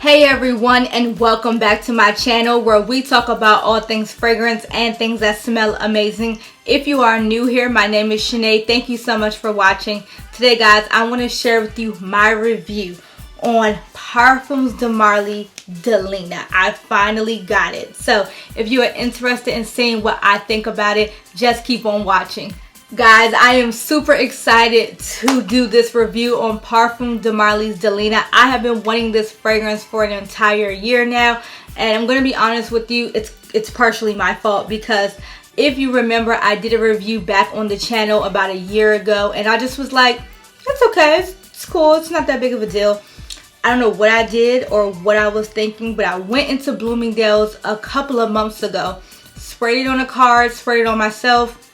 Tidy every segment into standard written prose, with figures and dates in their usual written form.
Hey everyone, and welcome back to my channel where we talk about all things fragrance and things that smell amazing. If you are new here, my name is Shanee. Thank you so much for watching. Today guys, I want to share with you my review on Parfums de Marly Delina. I finally got it. So if you are interested in seeing what I think about it, just keep on watching. Guys, I am super excited to do this review on Parfums de Marly Delina. I have been wanting this fragrance for an entire year now, and I'm going to be honest with you, it's partially my fault because if you remember, I did a review back on the channel about a year ago, and I just was like, it's okay, it's cool, it's not that big of a deal. I don't know what I did or what I was thinking, but I went into Bloomingdale's a couple of months ago, sprayed it on a card, sprayed it on myself,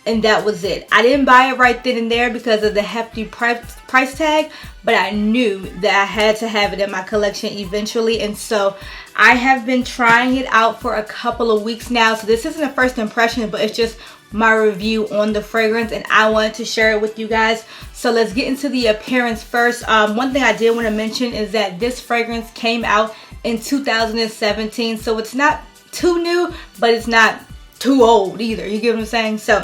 and that was it. I didn't buy it right then and there because of the hefty price tag, but I knew that I had to have it in my collection eventually, and so I have been trying it out for a couple of weeks now. So this isn't a first impression, but it's just my review on the fragrance, and I wanted to share it with you guys. So let's get into the appearance first. One thing I did want to mention is that this fragrance came out in 2017, so it's not too new, but it's not too old either. You get what I'm saying? So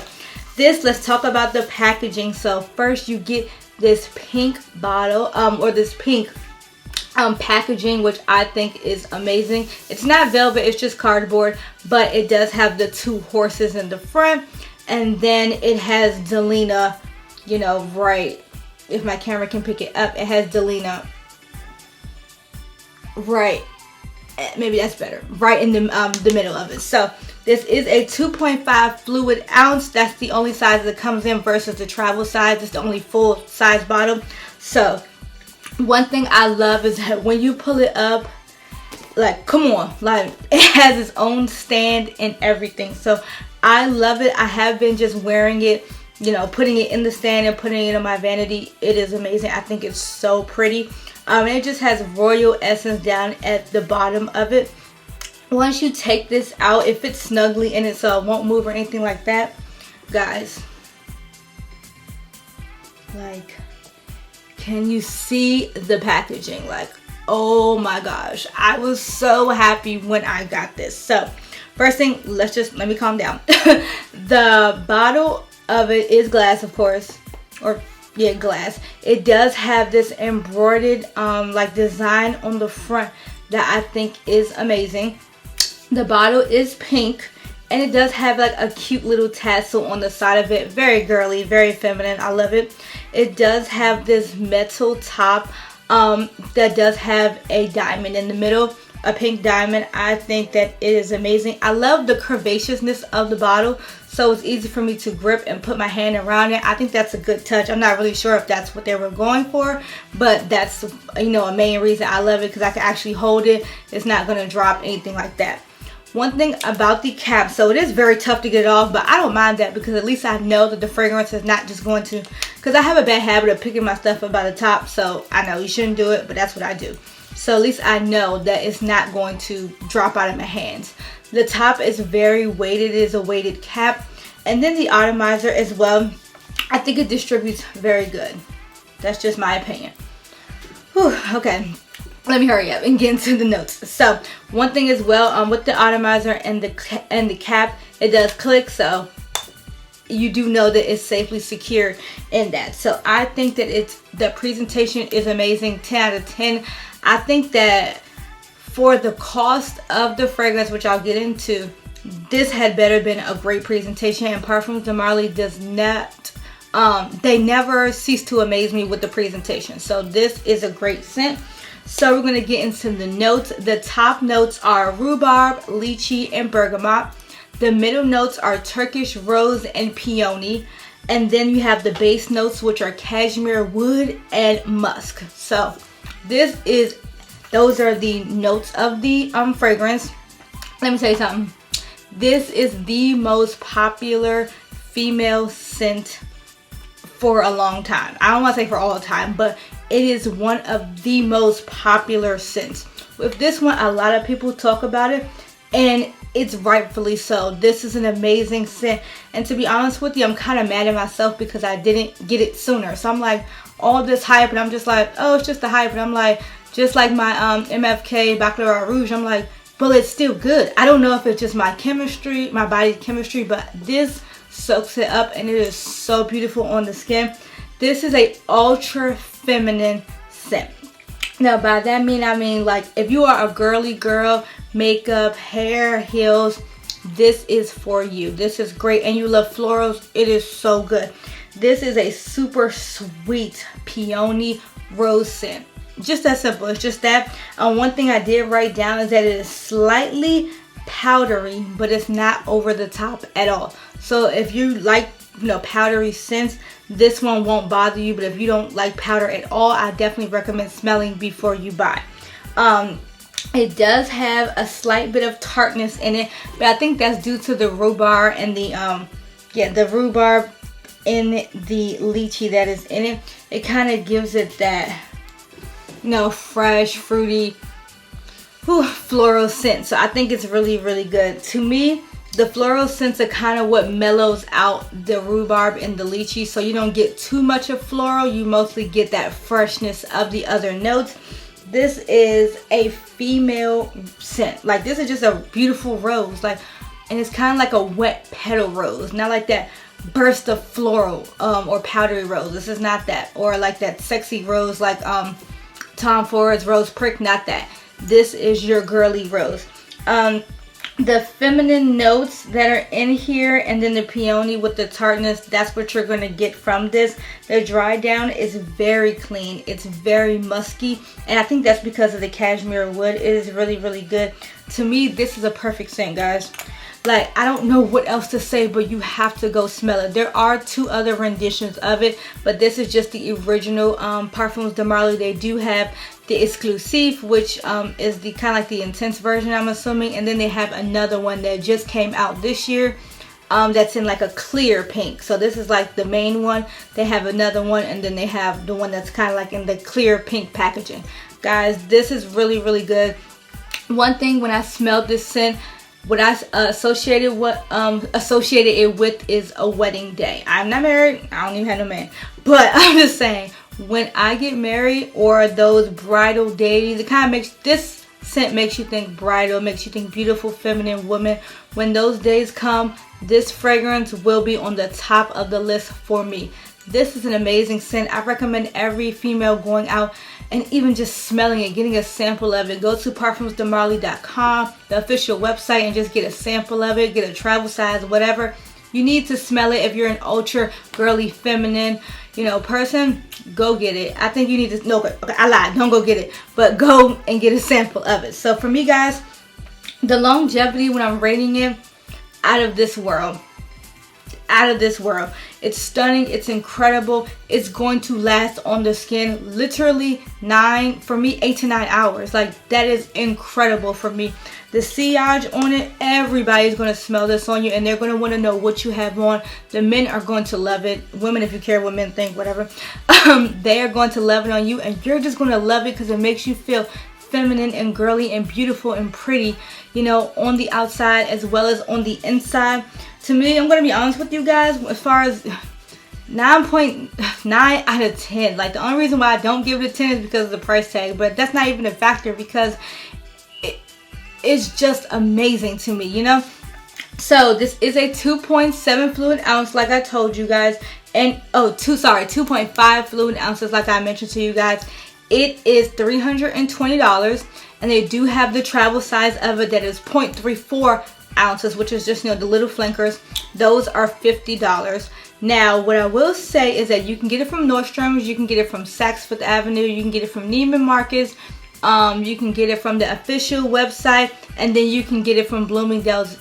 let's talk about the packaging. So first you get this pink bottle or this pink packaging, which I think is amazing. It's not velvet, it's just cardboard, but it does have the two horses in the front, and then it has Delina, you know, right, if my camera can pick it up, it has Delina right, maybe that's better, right in the middle of it. So this is a 2.5 fluid ounce. That's the only size that comes in versus the travel size. It's the only full size bottle. So one thing I love is that when you pull it up, like, come on, like, it has its own stand and everything. So I love it. I have been just wearing it, you know, putting it in the stand and putting it in my vanity. It is amazing. I think it's so pretty. And it just has royal essence down at the bottom of it. Once you take this out, it fits snugly in it, so it won't move or anything like that. Guys, like, can you see the packaging? Like, oh my gosh, I was so happy when I got this. So first thing, let me calm down. The bottle of it is glass, of course, or yeah, glass. It does have this embroidered like design on the front that I think is amazing. The bottle is pink, and it does have like a cute little tassel on the side of it. Very girly, very feminine. I love it. It does have this metal top that does have a diamond in the middle, a pink diamond. I think that it is amazing. I love the curvaceousness of the bottle, so it's easy for me to grip and put my hand around it. I think that's a good touch. I'm not really sure if that's what they were going for, but that's, you know, a main reason I love it, because I can actually hold it. It's not going to drop, anything like that. One thing about the cap, so it is very tough to get it off, but I don't mind that because at least I know that the fragrance is not just going to, because I have a bad habit of picking my stuff up by the top, so I know you shouldn't do it, but that's what I do. So at least I know that it's not going to drop out of my hands. The top is very weighted. It is a weighted cap. And then the atomizer as well, I think it distributes very good. That's just my opinion. Whew, okay. Let me hurry up and get into the notes. So one thing as well, with the atomizer and the cap, it does click, so you do know that it's safely secured in that. So I think that the presentation is amazing. 10 out of 10. I think that for the cost of the fragrance, which I'll get into, this had better been a great presentation. And Parfums de Marly does not, they never cease to amaze me with the presentation. So this is a great scent. So we're going to get into the notes. The top notes are rhubarb, lychee, and bergamot. The middle notes are Turkish rose and peony. And then you have the base notes, which are cashmere wood and musk. So those are the notes of the fragrance. Let me tell you something. This is the most popular female scent for a long time. I don't want to say for all the time, but it is one of the most popular scents. With this one, a lot of people talk about it, and it's rightfully so. This is an amazing scent, and to be honest with you, I'm kind of mad at myself because I didn't get it sooner. So I'm like, all this hype, and I'm just like, oh, it's just the hype. And I'm like, just like my MFK Baccarat Rouge, I'm like, but it's still good. I don't know if it's just my chemistry, my body's chemistry, but this soaks it up and it is so beautiful on the skin. This is a ultra feminine scent. Now by that I mean like if you are a girly girl, makeup, hair, heels, this is for you. This is great, and you love florals, it is so good. This is a super sweet peony rose scent. Just that simple. It's just that. One thing I did write down is that it is slightly powdery, but it's not over the top at all. So if you like, powdery scents, this one won't bother you. But if you don't like powder at all, I definitely recommend smelling before you buy. It does have a slight bit of tartness in it, but I think that's due to the rhubarb and the rhubarb in the lychee that is in it. It kind of gives it that fresh, fruity, floral scent. So I think it's really, really good. To me, the floral scents are kind of what mellows out the rhubarb and the lychee, so you don't get too much of floral. You mostly get that freshness of the other notes. This is a female scent. Like, this is just a beautiful rose, and it's kind of like a wet petal rose, not like that burst of floral or powdery rose. This is not that, or like that sexy rose like Tom Ford's Rose Prick, not that. This is your girly rose. The feminine notes that are in here, and then the peony with the tartness, that's what you're going to get from this. The dry down is very clean. It's very musky, and I think that's because of the cashmere wood. It is really, really good. To me, this is a perfect scent, guys. Like, I don't know what else to say, but you have to go smell it. There are 2 other renditions of it, but this is just the original Parfums de Marly. They do have the exclusive, which is the kind of like the intense version, I'm assuming, and then they have another one that just came out this year that's in like a clear pink. So this is like the main one. They have another one, and then they have the one that's kind of like in the clear pink packaging. Guys, this is really, really good. One thing, when I smelled this scent, what I associated it with is a wedding day. I'm not married. I don't even have no man. But I'm just saying, when I get married or those bridal days, it kind of makes, this scent makes you think bridal, makes you think beautiful feminine woman. When those days come, this fragrance will be on the top of the list for me. This is an amazing scent. I recommend every female going out and even just smelling it, getting a sample of it. Go to parfumsdemarly.com, the official website, and just get a sample of it. Get a travel size, whatever. You need to smell it if you're an ultra girly feminine, person. Go get it. I think you need to, no, okay, I lied. Don't go get it, but go and get a sample of it. So for me, guys, the longevity when I'm rating it, out of this world. Out of this world. It's stunning. It's incredible. It's going to last on the skin literally 8 to 9 hours. Like, that is incredible for me. The sillage on it, everybody's going to smell this on you, and they're going to want to know what you have on. The men are going to love it. Women, if you care what men think, whatever. They are going to love it on you, and you're just going to love it because it makes you feel feminine and girly and beautiful and pretty, on the outside as well as on the inside. To me, I'm going to be honest with you guys, as far as 9.9 out of 10. Like, the only reason why I don't give it a 10 is because of the price tag, but that's not even a factor because it's just amazing to me, So this is a 2.7 fluid ounce, like I told you guys, and 2.5 fluid ounces, like I mentioned to you guys. It is $320, and they do have the travel size of it that is 0.34 ounces, which is just, the little flankers. Those are $50. Now, what I will say is that you can get it from Nordstrom's, you can get it from Saks Fifth Avenue, you can get it from Neiman Marcus, you can get it from the official website, and then you can get it from Bloomingdale's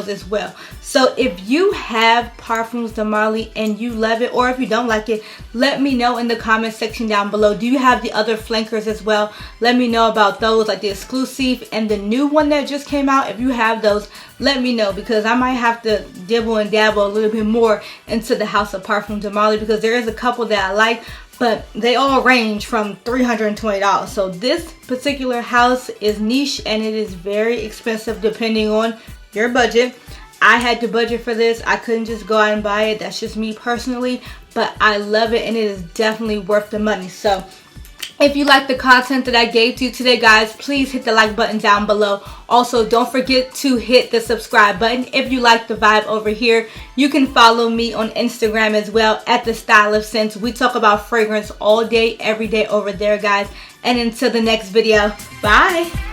as well. So if you have Parfums de Marly and you love it, or if you don't like it, let me know in the comment section down below. Do you have the other flankers as well? Let me know about those, like the exclusive and the new one that just came out. If you have those, let me know, because I might have to dibble and dabble a little bit more into the house of Parfums de Marly, because there is a couple that I like. but they all range from $320. So this particular house is niche and it is very expensive depending on your budget. I had to budget for this. I couldn't just go out and buy it. That's just me personally, but I love it and it is definitely worth the money. So if you like the content that I gave to you today, guys, please hit the like button down below. Also, don't forget to hit the subscribe button. If you like the vibe over here, you can follow me on Instagram as well at The Style of Scents. We talk about fragrance all day, every day over there, guys. And until the next video, bye.